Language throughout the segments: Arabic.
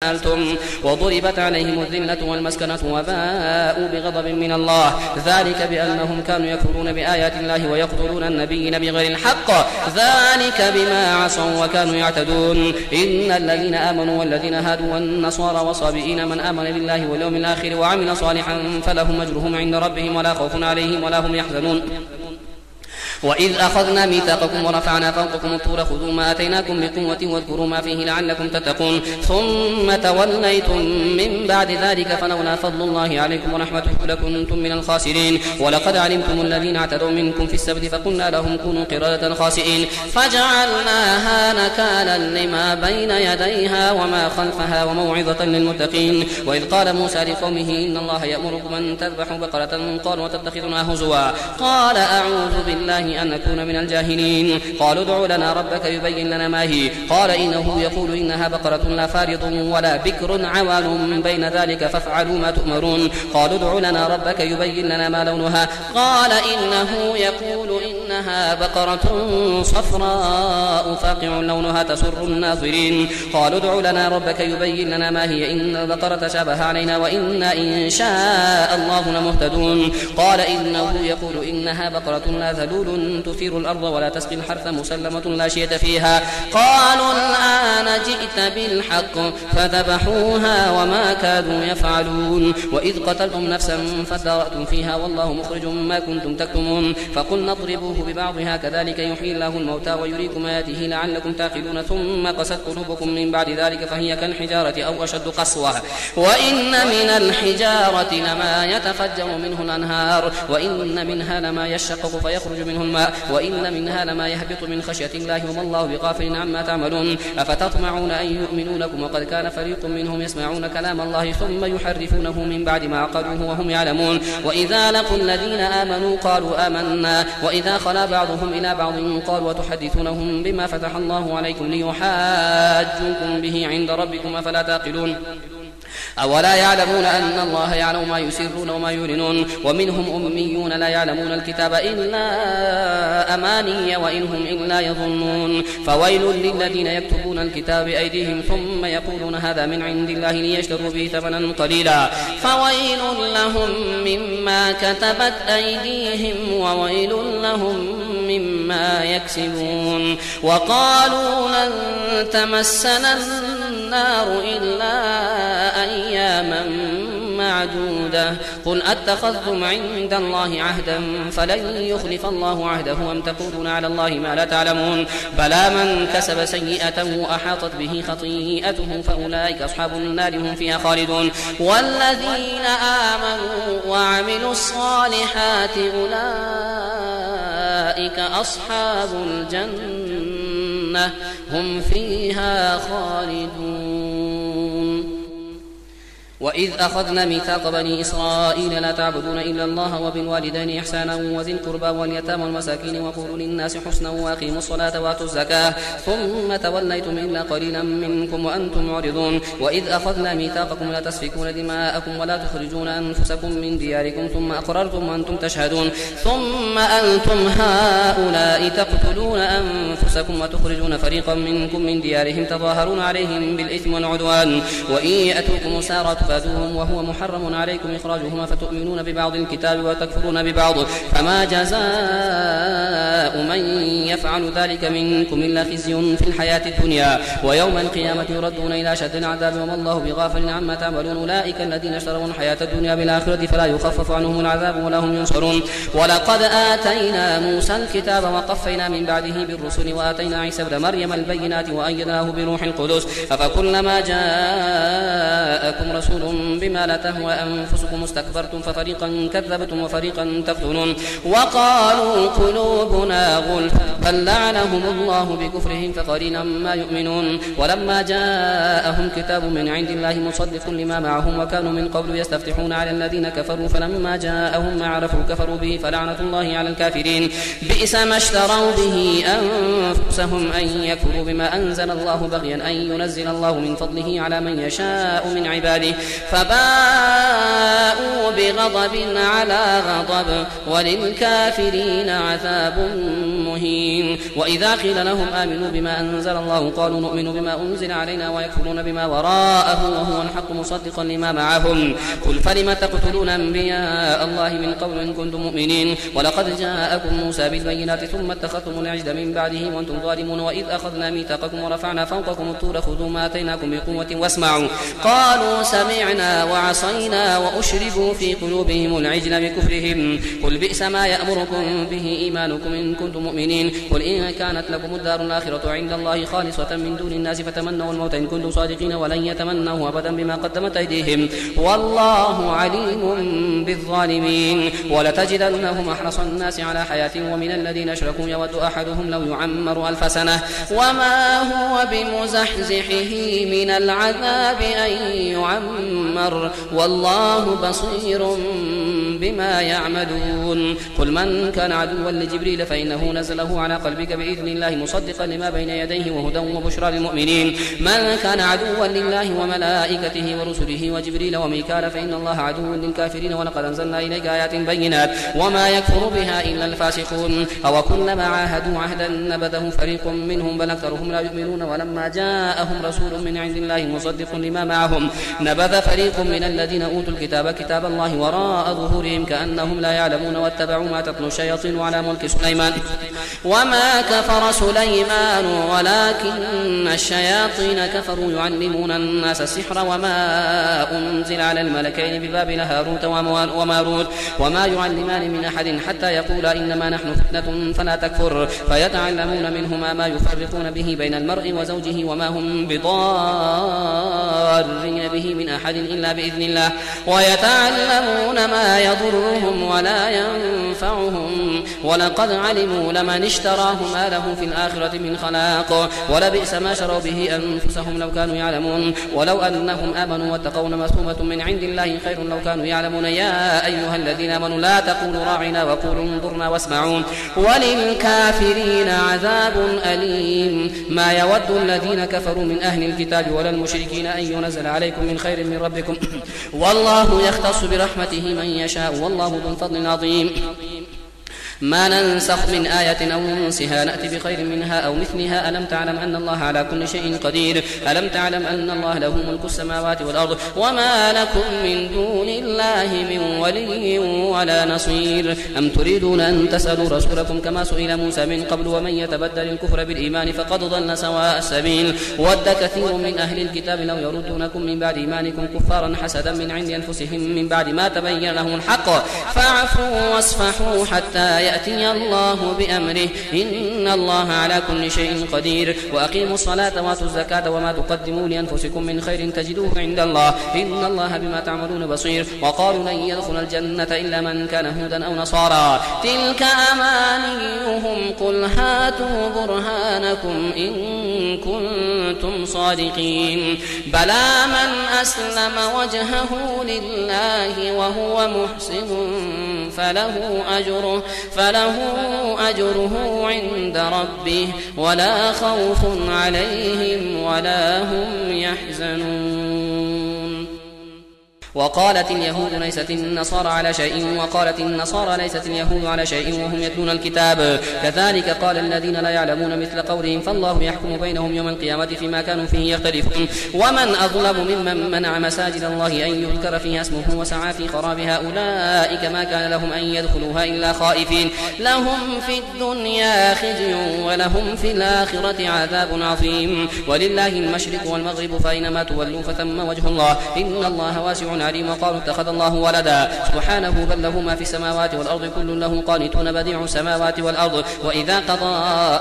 سألتم وضربت عليهم الذلة والمسكنة وباءوا بغضب من الله ذلك بأنهم كانوا يكفرون بآيات الله ويقتلون النبيين بغير الحق ذلك بما عصوا وكانوا يعتدون إن الذين آمنوا والذين هادوا والنصارى والصابئين من آمن بالله واليوم الآخر وعمل صالحا فلهم أجرهم عند ربهم ولا خوف عليهم ولا هم يحزنون وإذ أخذنا ميثاقكم ورفعنا فوقكم الطور خذوا ما آتيناكم بقوة واذكروا ما فيه لعلكم تتقون ثم توليتم من بعد ذلك فلولا فضل الله عليكم ورحمته لكنتم من الخاسرين ولقد علمتم الذين اعتدوا منكم في السبت فقلنا لهم كونوا قردة خاسئين فجعلناها نكالا لما بين يديها وما خلفها وموعظة للمتقين وإذ قال موسى لقومه إن الله يأمركم أن تذبحوا بقرة قالوا وتتخذنا هزوا قال أعوذ بالله أن نكون من الجاهلين قالوا ادع لنا ربك يبين لنا ما هي قال إنه يقول إنها بقرة لا فارض ولا بكر عوان بين ذلك فافعلوا ما تؤمرون قالوا ادع لنا ربك يبين لنا ما لونها قال إنه يقول إنها بقرة صفراء فاقع لونها تسر الناظرين قالوا ادع لنا ربك يبين لنا ما هي إن البقرة شابه علينا وإنا إن شاء الله لمهتدون قال إنه يقول إنها بقرة لا ذلول تثير الأرض ولا تسقي الحرث مسلمة لا شية فيها قالوا الآن جئت بالحق فذبحوها وما كادوا يفعلون وإذ قتلتم نفسا فادارأتم فيها والله مخرج ما كنتم تكتمون فقلنا اضربوه ببعضها كذلك يحيي الله الموتى ويريكم آياته لعلكم تعقلون ثم قست قلوبكم من بعد ذلك فهي كالحجارة أو أشد قسوة وإن من الحجارة لما يتفجر منه الأنهار وإن منها لما يشقق فيخرج منه الماء وإن منها لما يهبط من خشية الله وما الله بغافل عما تعملون أفتطمعون أن يؤمنوا لكم وقد كان فريق منهم يسمعون كلام الله ثم يحرفونه من بعد ما عقلوه وهم يعلمون وإذا لقوا الذين آمنوا قالوا آمنا وإذا خلا بعضهم إلى بعض قالوا وتحدثونهم بما فتح الله عليكم ليحاجوكم به عند ربكم أفلا تعقلون أولا يعلمون أن الله يعلم ما يسرون وما يعلنون ومنهم أميون لا يعلمون الكتاب إلا أماني وإن هم إلا يظنون فويل للذين يكتبون الكتاب بأيديهم ثم يقولون هذا من عند الله ليشتروا به ثمنا قليلا فويل لهم مما كتبت أيديهم وويل لهم مما يكسبون وقالوا لن تمسنا النار إلا أياما معدودة قل أتخذتم عند الله عهدا فلن يخلف الله عهده أم تقولون على الله ما لا تعلمون بلى من كسب سيئة وأحاطت به خطيئته فأولئك أصحاب النار هم فيها خالدون والذين آمنوا وعملوا الصالحات أولئك أصحاب الجنة هم فيها خالدون وإذ أخذنا ميثاق بني إسرائيل لا تعبدون إلا الله وبالوالدين إحسانا وذي القربى واليتامى والمساكين وقولوا للناس حسنا وأقيموا الصلاة وآتوا الزكاة ثم توليتم إلا قليلا منكم وأنتم معرضون وإذ أخذنا ميثاقكم لا تسفكون دماءكم ولا تخرجون أنفسكم من دياركم ثم أقررتم وأنتم تشهدون ثم أنتم هؤلاء تقتلون أنفسكم وتخرجون فريقا منكم من ديارهم تظاهرون عليهم بالإثم والعدوان وإن يأتوكم سارة فادوهم وهو محرم عليكم إخراجهما فتؤمنون ببعض الكتاب وتكفرون ببعض فما جزاء من يفعل ذلك منكم إلا خزي في الحياة الدنيا ويوم القيامة يردون إلى أشد العذاب وما الله بغافل عما تعملون أولئك الذين اشتروا الحياة الدنيا بالآخرة فلا يخفف عنهم العذاب ولا هم ينصرون ولقد آتينا موسى الكتاب وقفينا من بعده بالرسل وآتينا عيسى ابن مريم البينات وأيدناه بروح القدس أفكلما جاءكم رسول بما لا تهوى أنفسكم استكبرتم ففريقا كذبتم وفريقا تقتلون وقالوا قلوبنا غلف بل لعنهم الله بكفرهم فقليلا ما يؤمنون ولما جاءهم كتاب من عند الله مصدق لما معهم وكانوا من قبل يستفتحون على الذين كفروا فلما جاءهم ما عرفوا كفروا به فلعنة الله على الكافرين بئس ما اشتروا به أنفسهم أن يكفروا بما أنزل الله بغيا أن ينزل الله من فضله على من يشاء من عباده فباءوا بغضب على غضب وللكافرين عذاب مهين. وإذا قيل لهم آمنوا بما أنزل الله قالوا نؤمن بما أنزل علينا ويكفرون بما وراءه وهو الحق مصدقا لما معهم. قل فلم تقتلون أنبياء الله من قبل إن كنتم مؤمنين ولقد جاءكم موسى بالبينات ثم اتخذتم العجل من بعده وأنتم ظالمون. وإذ أخذنا ميثاقكم ورفعنا فوقكم الطور خذوا ما آتيناكم بقوة واسمعوا قالوا سمعنا وعصينا وأشربوا في قلوبهم العجل بكفرهم. قل بئس ما يأمركم به إيمانكم إن كنتم مؤمنين. قل إن كانت لكم الدار الآخرة عند الله خالصة من دون الناس فتمنوا الموت إن كنتم صادقين ولن يتمنوه أبدا بما قدمت أيديهم والله عليم بالظالمين. ولتجدنهم أحرص الناس على حياة ومن الذين أشركوا يود أحدهم لو يعمر 1000 سنة وما هو بمزحزحه من العذاب أن يعمر والله بصير بما يعملون. قل من كان عدوا لجبريل فإنه نزله على قلبك بإذن الله مصدقا لما بين يديه وهدى وبشرى للمؤمنين. من كان عدوا لله وملائكته ورسله وجبريل وميكال فإن الله عدو للكافرين. ولقد أنزلنا إليك آيات بينات وما يكفر بها إلا الفاسقون. أو كلما عاهدوا عهدا نبذه فريق منهم بل أكثرهم لا يؤمنون. ولما جاءهم رسول من عند الله مصدق لما معهم نبذ فريق من الذين أوتوا الكتاب كتاب الله وراء ظهورهم كأنهم لا يعلمون واتبعوا ما تتلو الشياطين على ملك سليمان وما كفر سليمان ولكن الشياطين كفروا يعلمون الناس السحر وما أنزل على الملكين ببابل هاروت وماروت وما يعلمان من أحد حتى يقولا إنما نحن فتنة فلا تكفر فيتعلمون منهما ما يفرقون به بين المرء وزوجه وما هم بضارين به من أحد إلا بإذن الله ويتعلمون ما يضرهم ولا ينفعهم ولقد علموا لمن اشتراه ما له في الآخرة من خلاق ولبئس ما شروا به أنفسهم لو كانوا يعلمون. ولو أنهم آمنوا واتقوا لمثوبة من عند الله خير لو كانوا يعلمون. يا أيها الذين آمنوا لا تقولوا راعنا وقولوا انظرنا واسمعوا وللكافرين عذاب أليم. ما يود الذين كفروا من أهل الكتاب ولا المشركين أن ينزل عليكم من خير من ربكم والله يختص برحمته من يشاء والله ذو الفضل العظيم. ما ننسخ من آية أو ننسها نأتي بخير منها أو مثلها. ألم تعلم أن الله على كل شيء قدير. ألم تعلم أن الله له ملك السماوات والأرض وما لكم من دون الله من ولي ولا نصير. أم تريدون أن تسألوا رسولكم كما سئل موسى من قبل ومن يتبدل الكفر بالإيمان فقد ضل سواء السبيل. ود كثير من أهل الكتاب لو يردونكم من بعد إيمانكم كفارا حسدا من عند أنفسهم من بعد ما تبين لهم الحق فاعفوا واصفحوا حتى يأتي الله بأمره إن الله على كل شيء قدير. وأقيموا الصلاة وآتوا الزكاة وما تقدموا لأنفسكم من خير تجدوه عند الله إن الله بما تعملون بصير. وقالوا لن يدخل الجنة إلا من كان هودا أو نصارى تلك أمانيهم قل هاتوا برهانكم إن كنتم صادقين. بلى من أسلم وجهه لله وهو محسن فله أجره عند ربه ولا خوف عليهم ولا هم يحزنون. وقالت اليهود ليست النصارى على شيء وقالت النصارى ليست اليهود على شيء وهم يتلون الكتاب كذلك قال الذين لا يعلمون مثل قولهم فالله يحكم بينهم يوم القيامة فيما كانوا فيه يختلفون. ومن أظلم ممن منع مساجد الله أن يذكر فيها اسمه وسعى في خرابها أولئك ما كان لهم أن يدخلوها إلا خائفين لهم في الدنيا خزي ولهم في الآخرة عذاب عظيم. ولله المشرق والمغرب فأينما تولوا فثم وجه الله إن الله واسع عليم. وقالوا اتخذ الله ولدا سبحانه بل له ما في السماوات والأرض كل له قانتون بديع السماوات والأرض وإذا قضى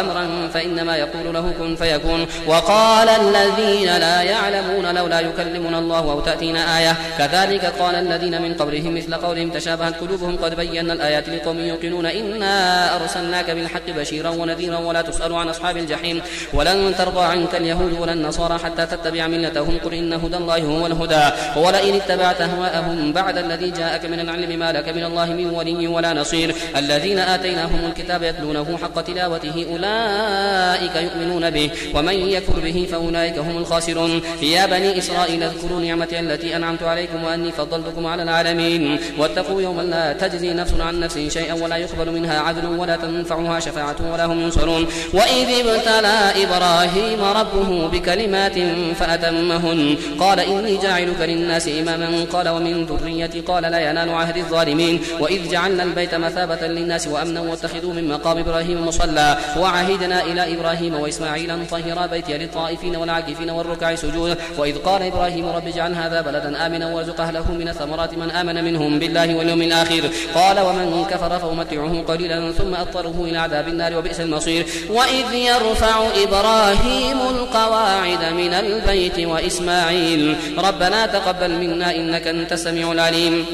أمرا فإنما يقول له كن فيكون. وقال الذين لا يعلمون لولا يكلمنا الله أو تأتينا آية كذلك قال الذين من قبلهم مثل قولهم تشابهت قلوبهم قد بينا الآيات لقوم يوقنون إنا أرسلناك بالحق بشيرا ونذيرا ولا تسأل عن أصحاب الجحيم ولن ترضى عنك اليهود ولا النصارى حتى تتبع ملتهم قل إن هدى الله هو الهدى ولئن اتبعت اتبعت أهواءهم بعد الذي جاءك من العلم ما لك من الله من ولي ولا نصير. الذين آتيناهم الكتاب يتلونه حق تلاوته أولئك يؤمنون به ومن يكفر به فأولئك هم الخاسرون. يا بني إسرائيل اذكروا نعمتي التي أنعمت عليكم وأني فضلتكم على العالمين واتقوا يوما لا تجزي نفس عن نفس شيئا ولا يقبل منها عدل ولا تنفعها شفاعة ولا هم ينصرون. وإذ ابتلى إبراهيم ربه بكلمات فأتمهن قال إني جاعلك للناس إماما قال ومن ذريتي قال لا ينال عهد الظالمين. وإذ جعلنا البيت مثابة للناس وأمنا واتخذوا من مقام إبراهيم مصلى وعهدنا إلى إبراهيم وإسماعيل أن طهرا بيتي للطائفين والعاكفين والركع السجود. وإذ قال إبراهيم رب اجعل هذا بلدا آمنا وارزق أهله من الثمرات من آمن منهم بالله واليوم الآخر قال ومن كفر فأمتعه قليلا ثم أضطره إلى عذاب النار وبئس المصير. وإذ يرفع إبراهيم القواعد من البيت وإسماعيل ربنا تقبل منا إنك أنت السميع العليم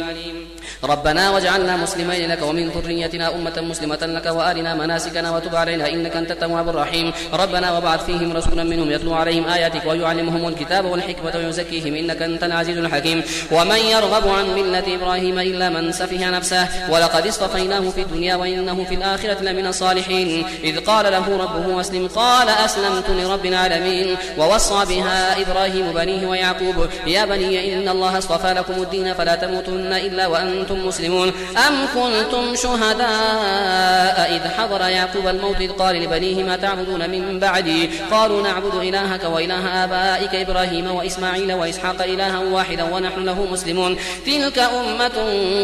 ربنا واجعلنا مسلمين لك ومن ذريتنا أمة مسلمة لك وأرنا مناسكنا وتب علينا إنك أنت التواب الرحيم. ربنا وابعث فيهم رسولا منهم يتلو عليهم آياتك ويعلمهم الكتاب والحكمة ويزكيهم إنك أنت العزيز الحكيم. ومن يرغب عن ملة إبراهيم إلا من سفه نفسه ولقد اصطفيناه في الدنيا وإنه في الآخرة لمن الصالحين. إذ قال له ربه أسلم قال أسلمت لرب العالمين. ووصى بها إبراهيم بنيه ويعقوب يا بني إن الله اصطفى لكم الدين فلا تموتن إلا وأنتم مسلمون. أم كنتم شهداء إذ حضر يعقوب الموت إذ قال لبنيه ما تعبدون من بعدي قالوا نعبد إلهك وإله آبائك إبراهيم وإسماعيل وإسحاق إلها واحدا ونحن له مسلمون. تلك أمة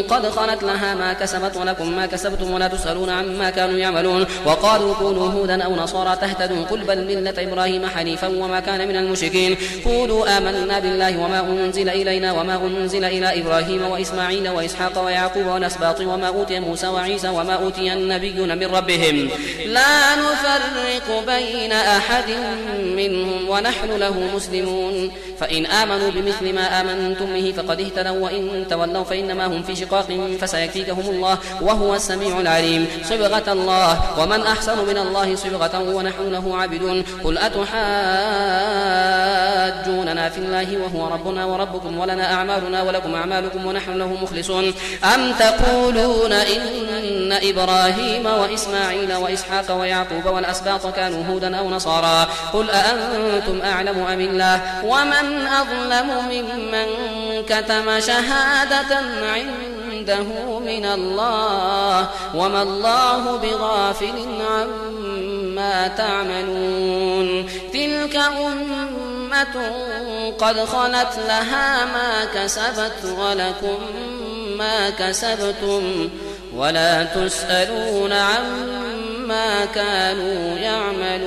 قد خلت لها ما كسبت ولكم ما كسبتم ولا تسألون عما كانوا يعملون. وقالوا كونوا هودا أو نصارى تهتدوا قل بل ملة إبراهيم حنيفا وما كان من المشركين. قولوا آمنا بالله وما أنزل إلينا وما أنزل إلى إبراهيم وإسماعيل وإسحاق ويعقوب والأسباط وما أوتي موسى وعيسى وما أوتي النبيون من ربهم لا نفرق بين أحد منهم ونحن له مسلمون. فإن آمنوا بمثل ما آمنتم به فقد اهتدوا وإن تولوا فإنما هم في شقاق فسيكفيكهم الله وهو السميع العليم. صبغة الله ومن أحسن من الله صبغة ونحن له عابدون. قل أتحاجوننا في الله وهو ربنا وربكم ولنا أعمالنا ولكم أعمالكم ونحن له مخلصون. أم تقولون إن إبراهيم وإسماعيل وإسحاق ويعقوب والأسباط كانوا هودا أو نصارى قل أأنتم أعلم أم الله ومن أظلم ممن كتم شهادة عنده من الله وما الله بغافل عما تعملون. تلك أمة قد خلت لها ما كسبت ولكم ما كسبتم ولا تسألون عما كانوا يعملون.